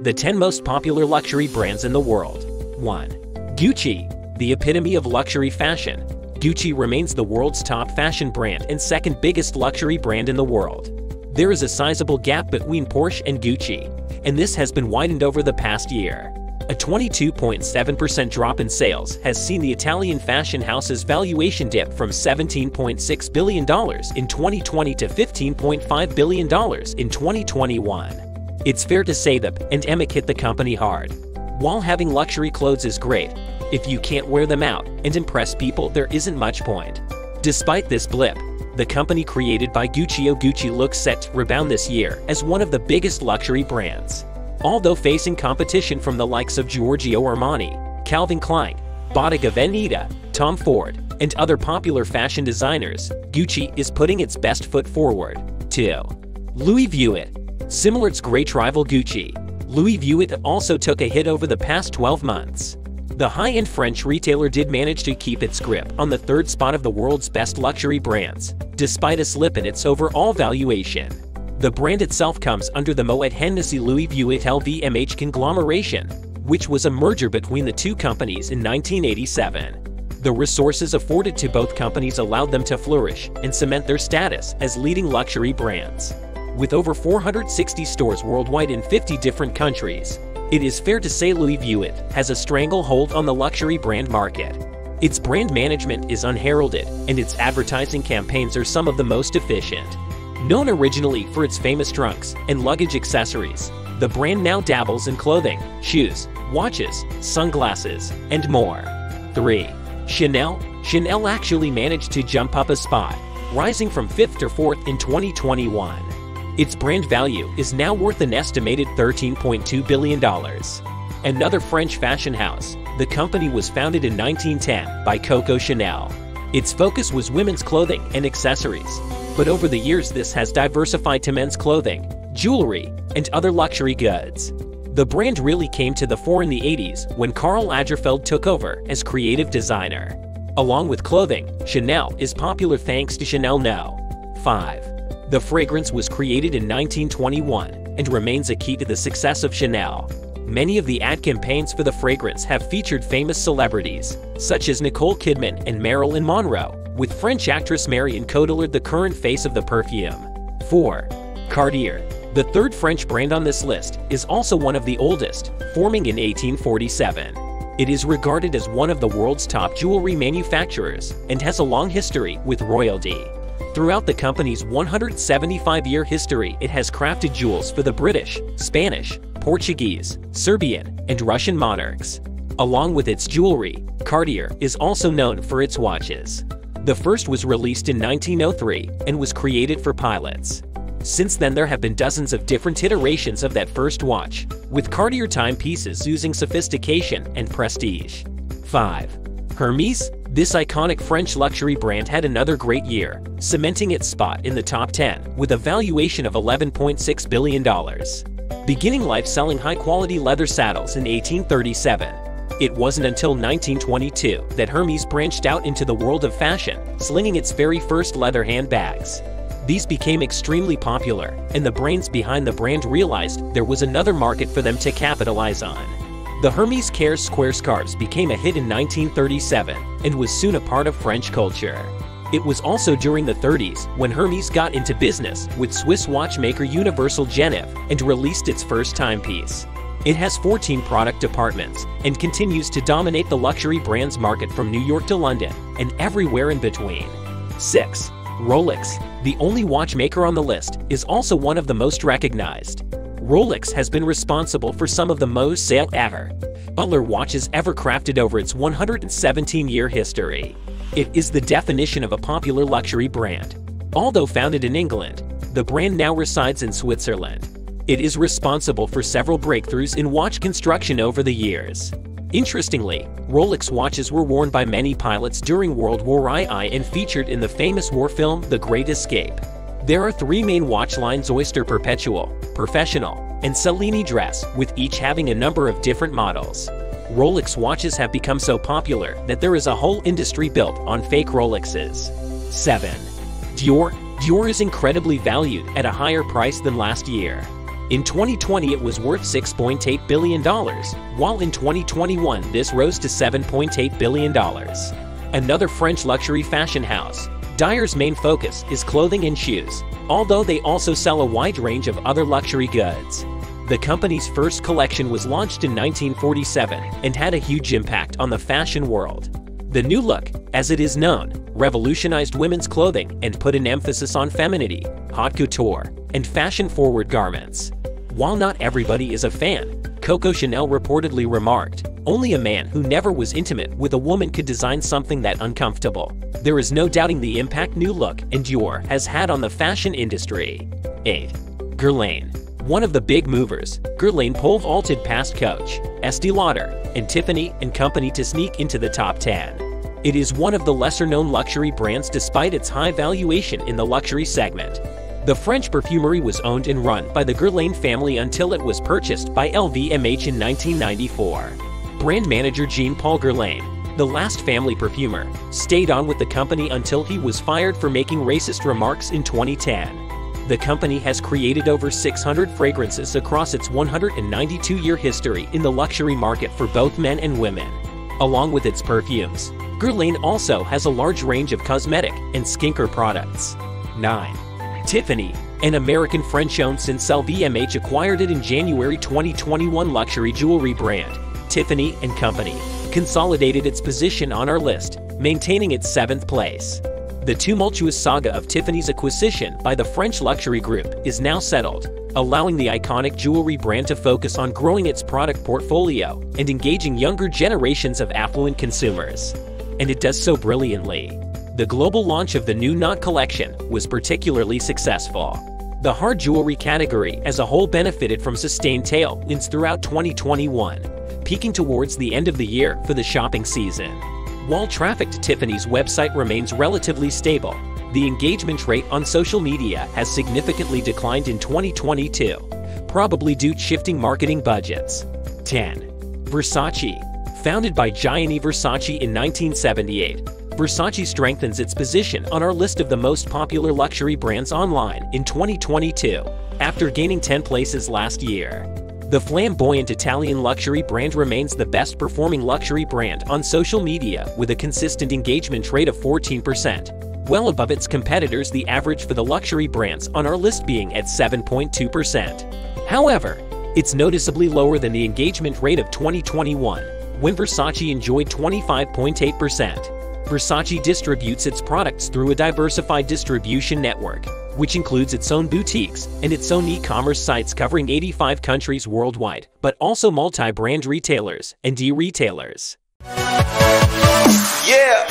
The 10 most popular luxury brands in the world. 1. Gucci, the epitome of luxury fashion. Gucci remains the world's top fashion brand and second biggest luxury brand in the world. There is a sizable gap between Porsche and Gucci, and this has been widened over the past year. A 22.7% drop in sales has seen the Italian fashion house's valuation dip from $17.6 billion in 2020 to $15.5 billion in 2021. It's fair to say the pandemic hit the company hard. While having luxury clothes is great, if you can't wear them out and impress people, there isn't much point. Despite this blip, the company created by Gucci looks set to rebound this year as one of the biggest luxury brands. Although facing competition from the likes of Giorgio Armani, Calvin Klein, Bottega Veneta, Tom Ford, and other popular fashion designers, Gucci is putting its best foot forward. 2. Louis Vuitton. Similar to its great rival Gucci, Louis Vuitton also took a hit over the past 12 months. The high-end French retailer did manage to keep its grip on the third spot of the world's best luxury brands, despite a slip in its overall valuation. The brand itself comes under the Moet Hennessy Louis Vuitton LVMH conglomeration, which was a merger between the two companies in 1987. The resources afforded to both companies allowed them to flourish and cement their status as leading luxury brands. With over 460 stores worldwide in 50 different countries, it is fair to say Louis Vuitton has a stranglehold on the luxury brand market. Its brand management is unheralded, and its advertising campaigns are some of the most efficient. Known originally for its famous trunks and luggage accessories, the brand now dabbles in clothing, shoes, watches, sunglasses, and more. 3. Chanel. Chanel actually managed to jump up a spot, rising from 5th to 4th in 2021. Its brand value is now worth an estimated $13.2 billion. Another French fashion house, the company was founded in 1910 by Coco Chanel. Its focus was women's clothing and accessories, but over the years this has diversified to men's clothing, jewelry, and other luxury goods. The brand really came to the fore in the 80s when Karl Lagerfeld took over as creative designer. Along with clothing, Chanel is popular thanks to Chanel No. 5. The fragrance was created in 1921 and remains a key to the success of Chanel. Many of the ad campaigns for the fragrance have featured famous celebrities, such as Nicole Kidman and Marilyn Monroe, with French actress Marion Cotillard the current face of the perfume. 4. Cartier. The third French brand on this list is also one of the oldest, forming in 1847. It is regarded as one of the world's top jewelry manufacturers and has a long history with royalty. Throughout the company's 175-year history, it has crafted jewels for the British, Spanish, Portuguese, Serbian, and Russian monarchs. Along with its jewelry, Cartier is also known for its watches. The first was released in 1903 and was created for pilots. Since then there have been dozens of different iterations of that first watch, with Cartier timepieces using sophistication and prestige. 5. Hermes. This iconic French luxury brand had another great year, cementing its spot in the top 10 with a valuation of $11.6 billion. Beginning life selling high-quality leather saddles in 1837, it wasn't until 1922 that Hermes branched out into the world of fashion, slinging its very first leather handbags. These became extremely popular, and the brains behind the brand realized there was another market for them to capitalize on. The Hermes Care square scarves became a hit in 1937 and was soon a part of French culture. It was also during the 30s when Hermes got into business with Swiss watchmaker Universal Genève and released its first timepiece. It has 14 product departments and continues to dominate the luxury brands market from New York to London and everywhere in between. 6. Rolex. The only watchmaker on the list is also one of the most recognized. Rolex has been responsible for some of the most sale ever Butler watches ever crafted over its 117-year history. It is the definition of a popular luxury brand. Although founded in England, the brand now resides in Switzerland. It is responsible for several breakthroughs in watch construction over the years. Interestingly, Rolex watches were worn by many pilots during World War I and featured in the famous war film The Great Escape. There are three main watch lines: Oyster Perpetual, Professional, and Cellini Dress, with each having a number of different models. Rolex watches have become so popular that there is a whole industry built on fake Rolexes. 7. Dior. Dior is incredibly valued at a higher price than last year. In 2020, it was worth $6.8 billion, while in 2021, this rose to $7.8 billion. Another French luxury fashion house, Dior's main focus is clothing and shoes, although they also sell a wide range of other luxury goods. The company's first collection was launched in 1947 and had a huge impact on the fashion world. The new look, as it is known, revolutionized women's clothing and put an emphasis on femininity, haute couture, and fashion-forward garments. While not everybody is a fan, Coco Chanel reportedly remarked, "Only a man who never was intimate with a woman could design something that uncomfortable." There is no doubting the impact new look and Dior has had on the fashion industry. 8. Guerlain. One of the big movers, Guerlain pole-vaulted past Coach, Estée Lauder, and Tiffany and Company to sneak into the top 10. It is one of the lesser-known luxury brands despite its high valuation in the luxury segment. The French perfumery was owned and run by the Guerlain family until it was purchased by LVMH in 1994. Brand manager Jean-Paul Guerlain, the last family perfumer, stayed on with the company until he was fired for making racist remarks in 2010. The company has created over 600 fragrances across its 192-year history in the luxury market for both men and women. Along with its perfumes, Guerlain also has a large range of cosmetic and skincare products. 9. Tiffany, an American French-owned since LVMH acquired it in January 2021 luxury jewelry brand, Tiffany & Company, consolidated its position on our list, maintaining its 7th place. The tumultuous saga of Tiffany's acquisition by the French luxury group is now settled, allowing the iconic jewelry brand to focus on growing its product portfolio and engaging younger generations of affluent consumers. And it does so brilliantly. The global launch of the new Knot collection was particularly successful. The hard jewelry category as a whole benefited from sustained tailwinds throughout 2021, peaking towards the end of the year for the shopping season. While traffic to Tiffany's website remains relatively stable, the engagement rate on social media has significantly declined in 2022, probably due to shifting marketing budgets. 10. Versace. Founded by Gianni Versace in 1978, Versace strengthens its position on our list of the most popular luxury brands online in 2022, after gaining 10 places last year. The flamboyant Italian luxury brand remains the best-performing luxury brand on social media with a consistent engagement rate of 14%, well above its competitors, the average for the luxury brands on our list being at 7.2%. However, it's noticeably lower than the engagement rate of 2021, when Versace enjoyed 25.8%. Versace distributes its products through a diversified distribution network, which includes its own boutiques and its own e-commerce sites covering 85 countries worldwide, but also multi-brand retailers and e-retailers. Yeah.